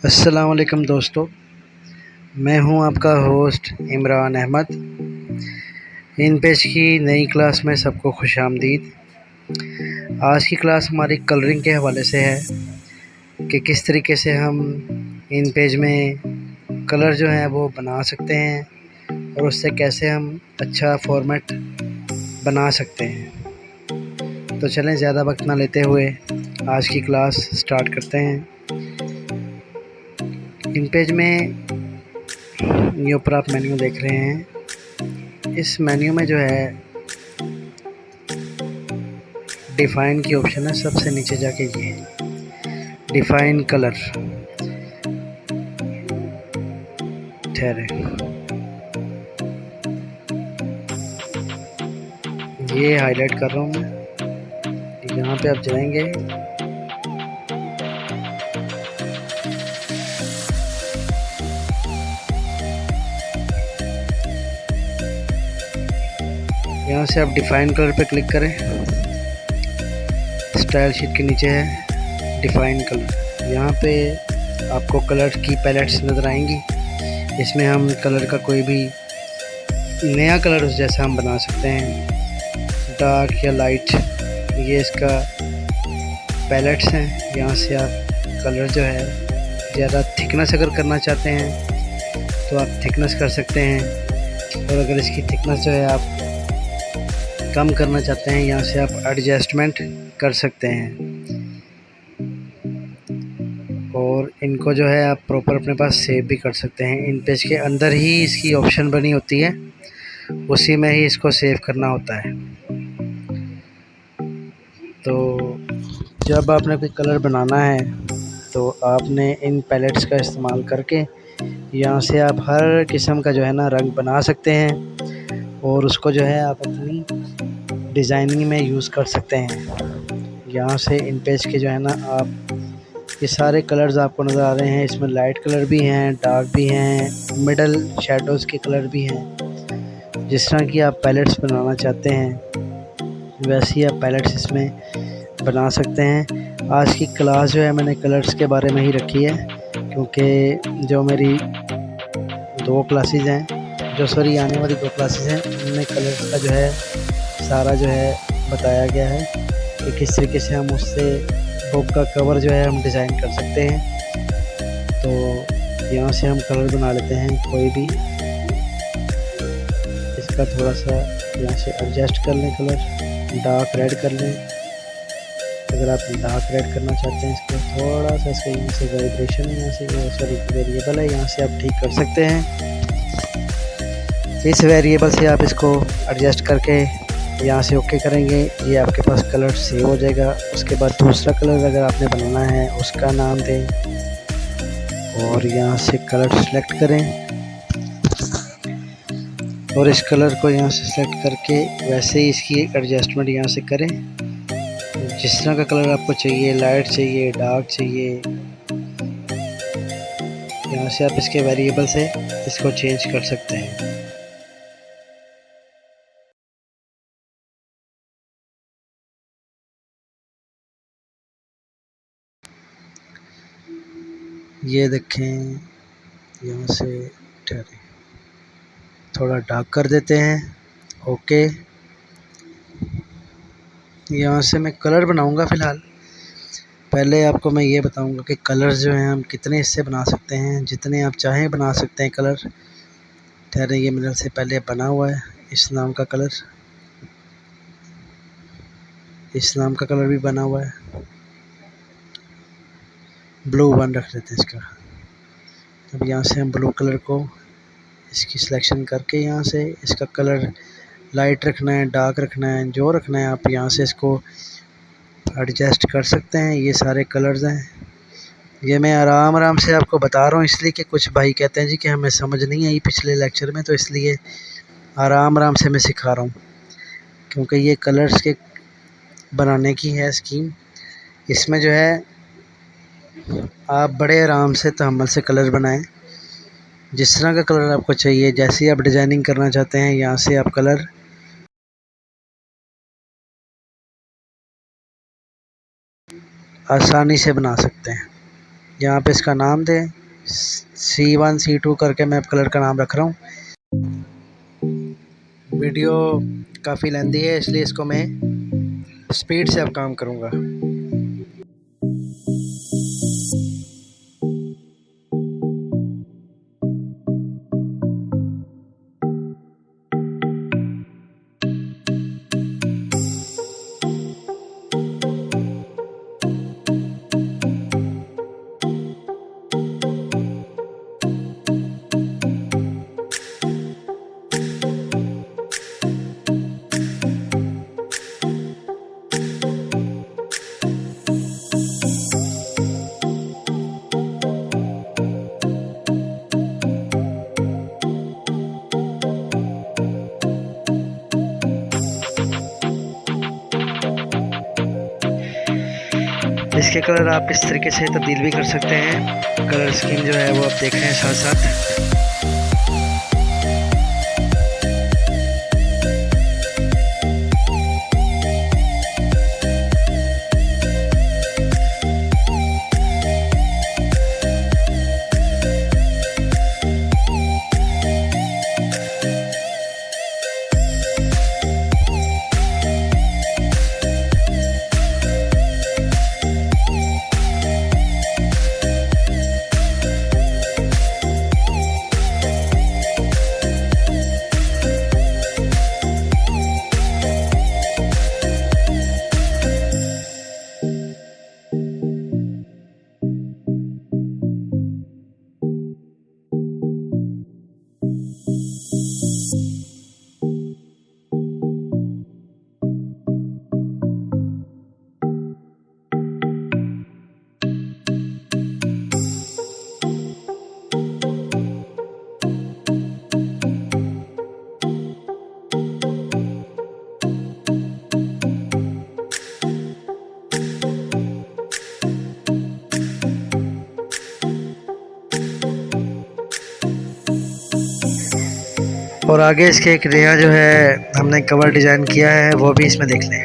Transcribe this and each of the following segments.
अस्सलाम वालेकुम दोस्तों, मैं हूं आपका host Imran Ahmad. InPage की नई क्लास में सबको खुशामदीद। आज की क्लास हमारी कलरिंग के हवाले से है कि किस तरीके से हम इन पेज में कलर जो है वो बना सकते हैं और उससे कैसे हम अच्छा फॉर्मेट बना सकते हैं। तो चलें ज़्यादा वक्त ना लेते हुए आज की क्लास स्टार्ट करते हैं। इन पेज में ये ऊपर आप मेन्यू देख रहे हैं। इस मेन्यू में जो है डिफ़ाइन की ऑप्शन है, सबसे नीचे जाके ये डिफ़ाइन कलर। ठहरे, ये हाईलाइट कर रहा हूँ मैं। यहाँ पे आप जाएंगे, यहाँ से आप डिफ़ाइन कलर पे क्लिक करें। स्टाइल शीट के नीचे है डिफ़ाइन कलर। यहाँ पे आपको कलर की पैलेट्स नज़र आएंगी। इसमें हम कलर का कोई भी नया कलर उस जैसा हम बना सकते हैं, डार्क या लाइट। ये इसका पैलेट्स हैं। यहाँ से आप कलर जो है ज़्यादा थिकनेस अगर करना चाहते हैं तो आप थिकनेस कर सकते हैं, और अगर इसकी थिकनेस जो है आप कम करना चाहते हैं, यहाँ से आप एडजस्टमेंट कर सकते हैं। और इनको जो है आप प्रॉपर अपने पास सेव भी कर सकते हैं। इन पेज के अंदर ही इसकी ऑप्शन बनी होती है, उसी में ही इसको सेव करना होता है। तो जब आपने कोई कलर बनाना है तो आपने इन पैलेट्स का इस्तेमाल करके यहाँ से आप हर किस्म का जो है ना रंग बना सकते हैं, और उसको जो है आप अपनी डिज़ाइनिंग में यूज़ कर सकते हैं। यहाँ से इन पेज के जो है ना आप ये सारे कलर्स आपको नज़र आ रहे हैं। इसमें लाइट कलर भी हैं, डार्क भी हैं, मिडल शेडोज़ के कलर भी हैं। जिस तरह की आप पैलेट्स बनाना चाहते हैं वैसे ही आप पैलेट्स इसमें बना सकते हैं। आज की क्लास जो है मैंने कलर्स के बारे में ही रखी है, क्योंकि जो मेरी दो क्लासेस हैं, आने वाली दो क्लासेस हैं, उनमें कलर्स का जो है सारा जो है बताया गया है कि किस तरीके से हम उससे बुक का कवर जो है हम डिज़ाइन कर सकते हैं। तो यहाँ से हम कलर बना लेते हैं कोई भी। इसका थोड़ा सा यहाँ से एडजस्ट कर लें, कलर डार्क रेड कर लें। अगर आप डार्क रेड करना चाहते हैं इसको थोड़ा सा, इसका यहाँ से वाइब्रेशन है, यहाँ से वेरिएबल है, यहाँ से आप ठीक कर सकते हैं। इस वेरिएबल से आप इसको एडजस्ट करके यहाँ से ओके करेंगे, ये आपके पास कलर सेव हो जाएगा। उसके बाद दूसरा कलर अगर आपने बनाना है उसका नाम दें और यहाँ से कलर सेलेक्ट करें, और इस कलर को यहाँ से सेलेक्ट करके वैसे ही इसकी एडजस्टमेंट यहाँ से करें। जिस तरह का कलर आपको चाहिए, लाइट चाहिए, डार्क चाहिए, यहाँ से आप इसके वेरिएबल से इसको चेंज कर सकते हैं। ये देखें, यहाँ से ठहरे, थोड़ा डार्क कर देते हैं। ओके, यहाँ से मैं कलर बनाऊंगा फ़िलहाल। पहले आपको मैं ये बताऊंगा कि कलर जो हैं हम कितने हिस्से बना सकते हैं, जितने आप चाहें बना सकते हैं कलर। ठहरे, ये मेरे से पहले बना हुआ है इस नाम का कलर, इस नाम का कलर भी बना हुआ है। ब्लू 1 रख लेते हैं इसका। अब यहाँ से हम ब्लू कलर को इसकी सिलेक्शन करके यहाँ से इसका कलर लाइट रखना है, डार्क रखना है, जो रखना है आप यहाँ से इसको एडजस्ट कर सकते हैं। ये सारे कलर्स हैं। ये मैं आराम से आपको बता रहा हूँ, इसलिए कि कुछ भाई कहते हैं जी कि हमें समझ नहीं आई पिछले लेक्चर में, तो इसलिए आराम से मैं सिखा रहा हूँ, क्योंकि ये कलर्स के बनाने की है स्कीम। इसमें जो है आप बड़े आराम से तहम्मुल से कलर बनाएं। जिस तरह का कलर आपको चाहिए, जैसी आप डिज़ाइनिंग करना चाहते हैं, यहाँ से आप कलर आसानी से बना सकते हैं। यहाँ पे इसका नाम दें, C1 C2 करके मैं कलर का नाम रख रहा हूँ। वीडियो काफ़ी लेंदी है इसलिए इसको मैं स्पीड से अब काम करूँगा। इसके कलर आप इस तरीके से तब्दील भी कर सकते हैं। कलर स्कीम जो है वो आप देख रहे हैं साथ साथ। और आगे इसके एक नया जो है हमने कवर डिज़ाइन किया है वो भी इसमें देख लें।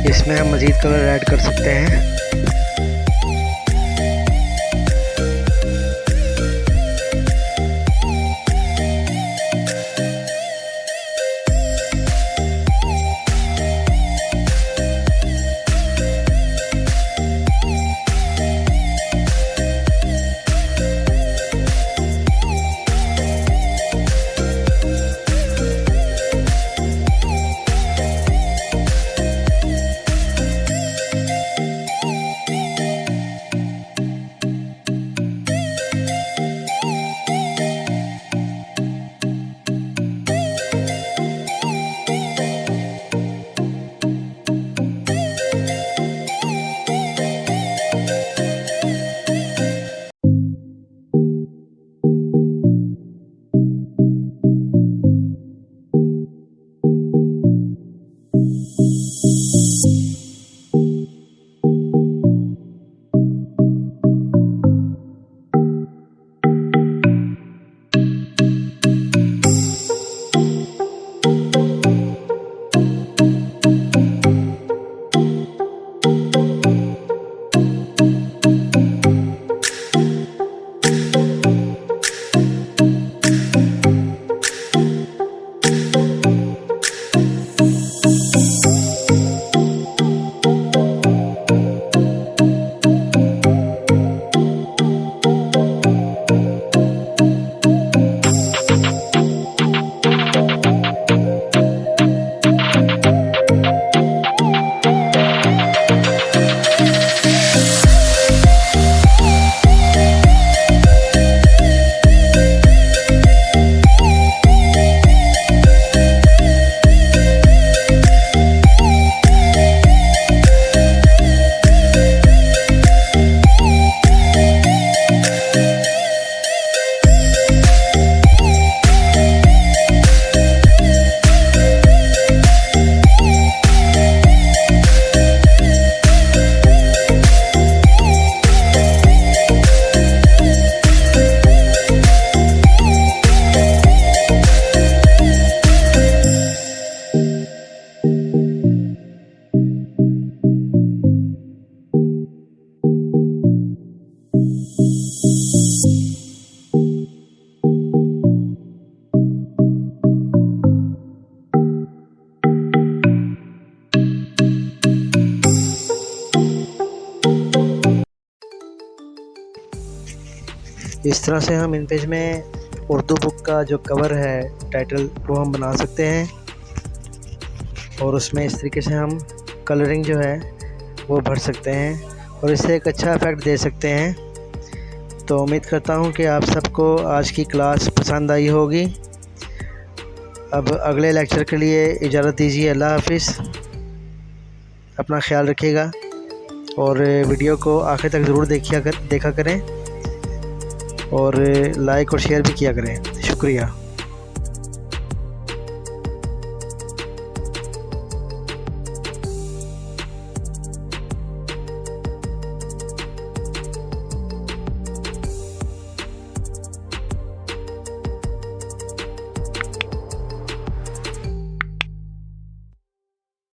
इसमें हम मज़ीद कलर ऐड कर सकते हैं। इस तरह से हम इन पेज में उर्दू बुक का जो कवर है, टाइटल, वो हम बना सकते हैं और उसमें इस तरीके से हम कलरिंग जो है वो भर सकते हैं और इससे एक अच्छा इफ़ेक्ट दे सकते हैं। तो उम्मीद करता हूँ कि आप सबको आज की क्लास पसंद आई होगी। अब अगले लेक्चर के लिए इजाज़त दीजिए। अल्लाह हाफ़िज़। अपना ख्याल रखिएगा और वीडियो को आखिर तक ज़रूर देखा करें और लाइक और शेयर भी किया करें। शुक्रिया।